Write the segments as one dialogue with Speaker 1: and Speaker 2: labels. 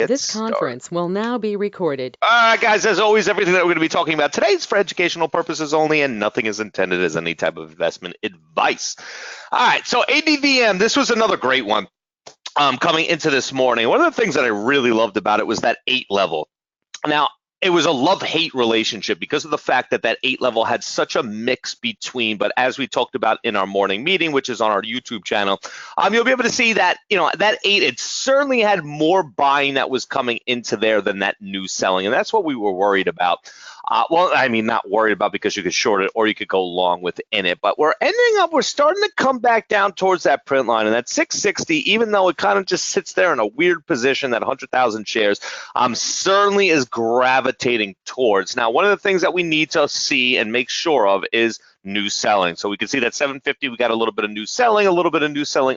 Speaker 1: This conference will now be recorded.
Speaker 2: All right, guys, as always, everything that we're going to be talking about today is for educational purposes only, and nothing is intended as any type of investment advice. All right, so ADVM, this was another great one coming into this morning. One of the things that I really loved about it was that 8 level. Now, it was a love-hate relationship because of the fact that 8 level had such a mix between, but as we talked about in our morning meeting, which is on our YouTube channel, you'll be able to see that, that 8, it certainly had more buying that was coming into there than that new selling. And that's what we were worried about. Well, I mean, not worried about because you could short it or you could go long within it. But we're starting to come back down towards that print line. And that 660, even though it kind of just sits there in a weird position, that 100,000 shares certainly is gravitating towards. Now, one of the things that we need to see and make sure of is new selling. So we can see that 750, we got a little bit of new selling,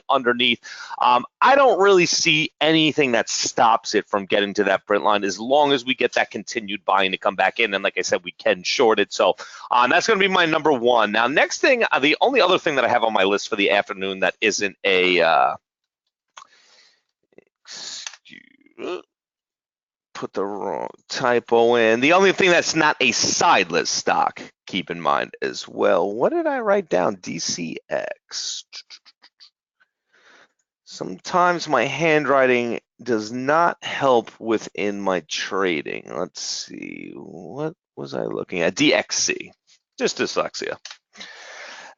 Speaker 2: underneath. I don't really see anything that stops it from getting to that print line as long as we get that continued buying to come back in. And like I said, we can short it. So that's going to be my number one. Now, next thing, the only other thing that I have on my list for the afternoon that isn't a put the wrong typo in. The only thing that's not a sideless stock, keep in mind as well. What did I write down? DCX. Sometimes my handwriting does not help within my trading. Let's see. What was I looking at? DXC. Just dyslexia.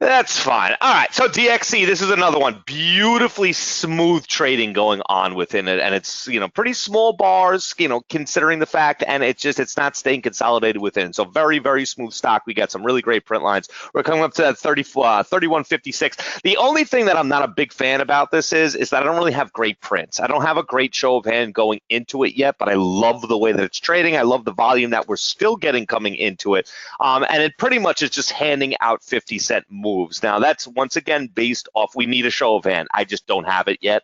Speaker 2: That's fine. All right, so DXC, this is another one. Beautifully smooth trading going on within it, and it's pretty small bars, considering the fact, and it's not staying consolidated within. So very, very smooth stock. We got some really great print lines. We're coming up to that 3156. The only thing that I'm not a big fan about this is that I don't really have great prints. I don't have a great show of hand going into it yet, but I love the way that it's trading. I love the volume that we're still getting coming into it, and it pretty much is just handing out 50-cent moves. Now, that's once again based off, we need a show of hand. I just don't have it yet.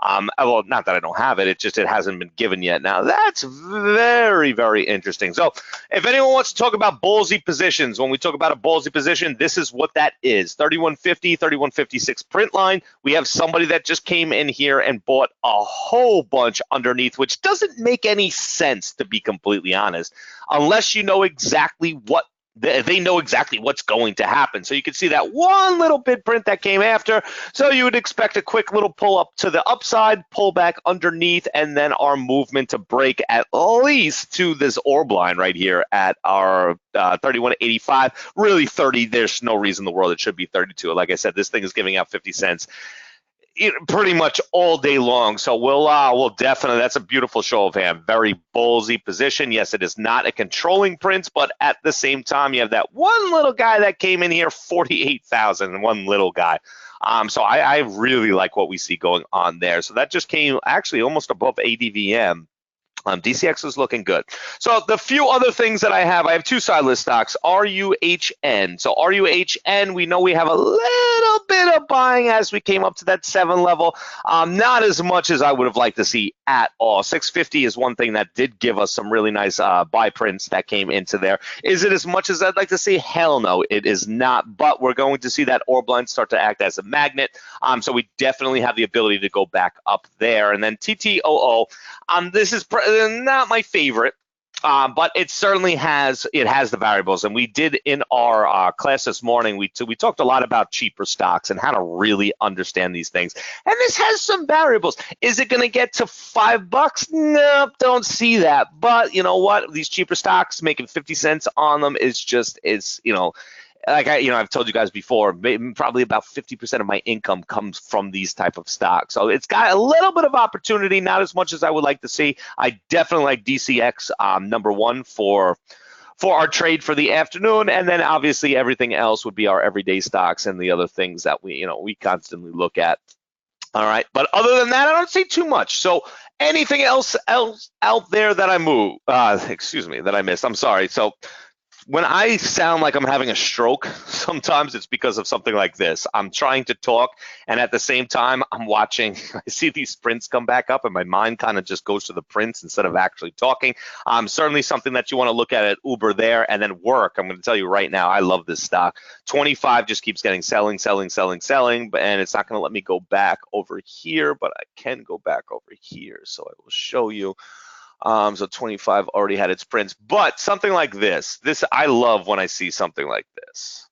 Speaker 2: Well, not that I don't have it, it hasn't been given yet. Now, that's very, very interesting. So if anyone wants to talk about ballsy positions, when we talk about a ballsy position, this is what that is. 3150, 3156 print line. We have somebody that just came in here and bought a whole bunch underneath, which doesn't make any sense, to be completely honest, unless you know exactly what they know exactly what's going to happen. So you can see that one little bid print that came after. So you would expect a quick little pull up to the upside, pull back underneath, and then our movement to break at least to this orb line right here at our 31.85. Really 30, there's no reason in the world it should be 32. Like I said, this thing is giving out 50 cents. Pretty much all day long. So we'll definitely, that's a beautiful show of hand. Very ballsy position. Yes, it is not a controlling print, but at the same time, you have that one little guy that came in here, 48,000, one little guy. So I really like what we see going on there. So that just came actually almost above ADVM. DCX is looking good. So the few other things that I have 2 sideless stocks, RUHN. So RUHN, we know we have a little bit of buying as we came up to that 7 level. Not as much as I would have liked to see at all. 650 is one thing that did give us some really nice buy prints that came into there. Is it as much as I'd like to see? Hell no, it is not. But we're going to see that orb line start to act as a magnet. So we definitely have the ability to go back up there. And then TTOO, this is not my favorite, but it certainly has the variables. And we did in our class this morning, we talked a lot about cheaper stocks and how to really understand these things. And this has some variables. Is it going to get to $5? Nope, don't see that. But you know what? These cheaper stocks making 50 cents on them is like I've told you guys before, probably about 50% of my income comes from these type of stocks. So it's got a little bit of opportunity, not as much as I would like to see. I definitely like DCX number one for our trade for the afternoon, and then obviously everything else would be our everyday stocks and the other things that we constantly look at. All right, but other than that, I don't see too much. So anything else out there that that I missed? I'm sorry. So when I sound like I'm having a stroke, sometimes it's because of something like this. I'm trying to talk, and at the same time, I'm watching. I see these prints come back up, and my mind kind of just goes to the prints instead of actually talking. Certainly something that you want to look at Uber there, and then work. I'm going to tell you right now, I love this stock. 25 just keeps getting selling, and it's not going to let me go back over here, but I can go back over here, so I will show you. So 25 already had its prints, but something like this, I love when I see something like this.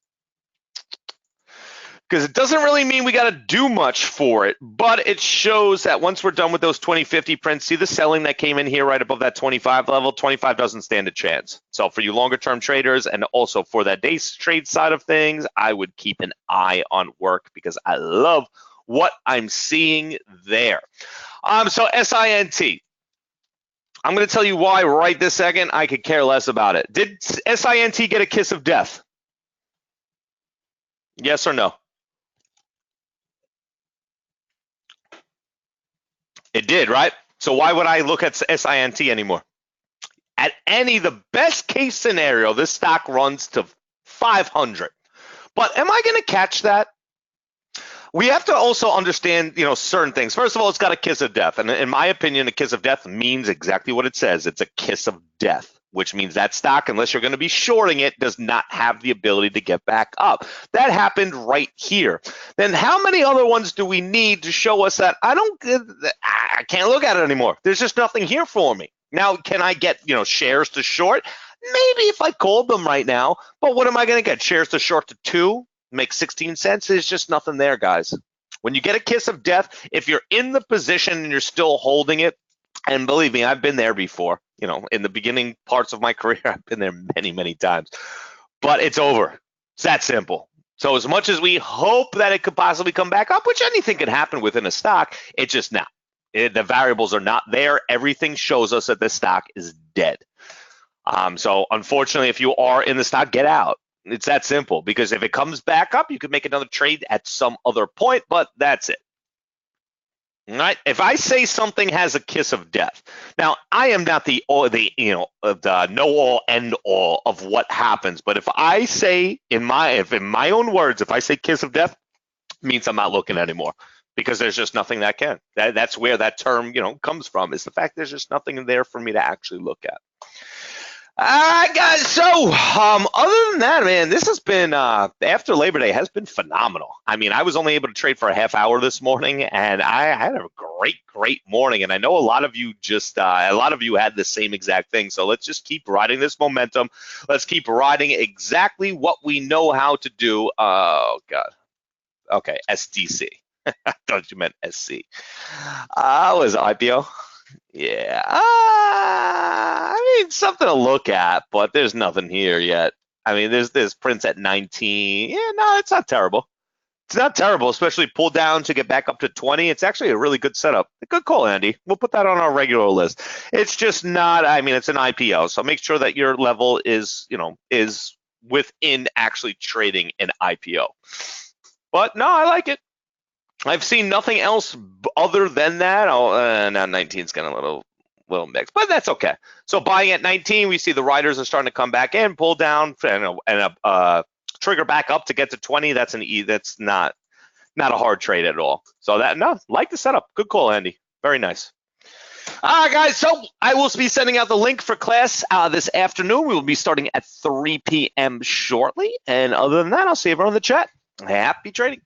Speaker 2: Because it doesn't really mean we got to do much for it, but it shows that once we're done with those 2050 prints, see the selling that came in here right above that 25 level, 25 doesn't stand a chance. So for you longer term traders and also for that day trade side of things, I would keep an eye on work because I love what I'm seeing there. So SINT. I'm going to tell you why right this second. I could care less about it. Did SINT get a kiss of death? Yes or no? It did, right? So why would I look at SINT anymore? At the best case scenario, this stock runs to 500. But am I going to catch that? We have to also understand, certain things. First of all, it's got a kiss of death. And in my opinion, a kiss of death means exactly what it says. It's a kiss of death, which means that stock, unless you're going to be shorting it, does not have the ability to get back up. That happened right here. Then how many other ones do we need to show us that I can't look at it anymore? There's just nothing here for me. Now, can I get, shares to short? Maybe if I called them right now, but what am I going to get? Shares to short to 2? Make 16 cents? There's just nothing there, guys. When you get a kiss of death, if you're in the position and you're still holding it, and believe me, I've been there before, in the beginning parts of my career, I've been there many, many times, but it's over. It's that simple. So as much as we hope that it could possibly come back up, which anything can happen within a stock, it's just not. The variables are not there. Everything shows us that the stock is dead. So unfortunately, if you are in the stock, get out. It's that simple, because if it comes back up, you could make another trade at some other point, but that's it. All right. If I say something has a kiss of death, now I am not the know all end all of what happens, but if I say in my own words, if I say kiss of death, it means I'm not looking anymore, because there's just nothing that can. That's where that term comes from, is the fact there's just nothing there for me to actually look at. All right, guys. So, other than that, man, this has been after Labor Day has been phenomenal. I mean, I was only able to trade for a half hour this morning, and I had a great morning. And I know a lot of you had the same exact thing. So let's just keep riding this momentum. Let's keep riding exactly what we know how to do. Oh God. Okay, SDC. I thought you meant SC. Was IPO? Yeah, I mean, something to look at, but there's nothing here yet. I mean, there's prints at 19. Yeah, no, it's not terrible. It's not terrible, especially pull down to get back up to 20. It's actually a really good setup. A good call, Andy. We'll put that on our regular list. It's just not, I mean, it's an IPO, so make sure that your level is within actually trading an IPO. But no, I like it. I've seen nothing else other than that. Now 19's getting a little mixed, but that's okay. So buying at 19, we see the riders are starting to come back in, pull down, and trigger back up to get to 20. That's that's not a hard trade at all. So like the setup. Good call, Andy. Very nice. All right, guys. So I will be sending out the link for class this afternoon. We will be starting at 3 p.m. shortly. And other than that, I'll see everyone in the chat. Happy trading.